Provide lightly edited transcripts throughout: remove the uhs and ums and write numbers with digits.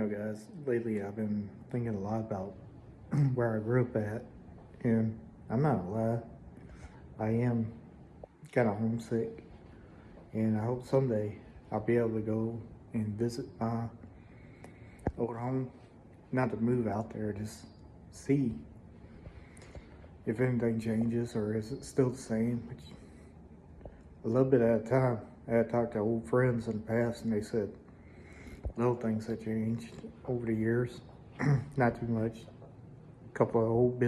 Guys, lately I've been thinking a lot about where I grew up at, and I'm not gonna lie, I am kind of homesick, and I hope someday I'll be able to go and visit my old home. Not to move out there, just see if anything changes or is it still the same. A little bit at a time. I had talked to old friends in the past, and they said little things have changed over the years. Not too much. A couple of old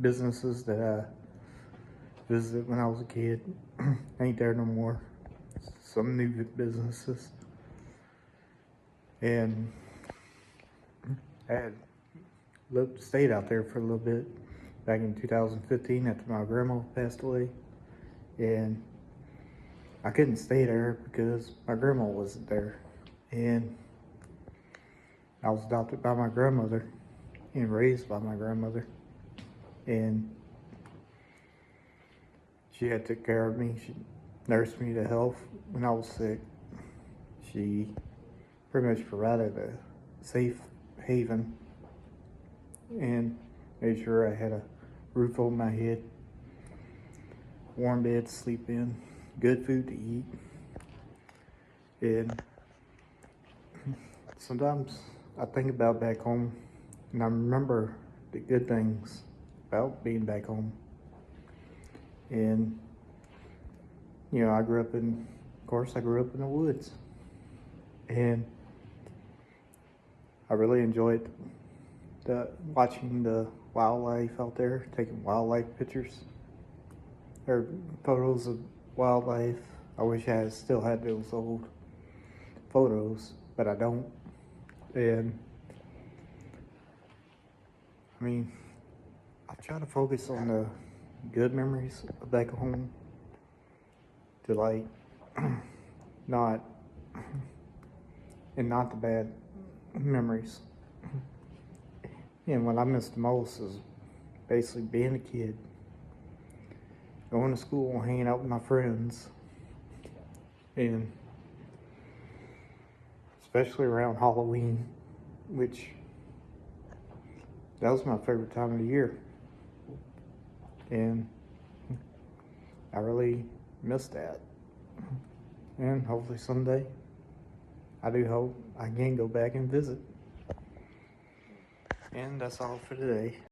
businesses that I visited when I was a kid ain't there no more. Some new businesses. And I had stayed out there for a little bit back in 2015 after my grandma passed away. And I couldn't stay there because my grandma wasn't there. And I was adopted by my grandmother and raised by my grandmother. And she had took care of me. She nursed me to health when I was sick. She pretty much provided a safe haven and made sure I had a roof over my head, warm bed to sleep in, good food to eat. And sometimes I think about back home and I remember the good things about being back home. And I grew up in the woods, and I really enjoyed watching the wildlife out there, taking wildlife pictures or photos of wildlife. I wish I still had those old photos, but I don't. And I try to focus on the good memories of back home, to not the bad memories. And what I miss the most is basically being a kid, going to school, hanging out with my friends, and especially around Halloween, which that was my favorite time of the year. And I really miss that. And hopefully someday, I do hope I can go back and visit. And that's all for today.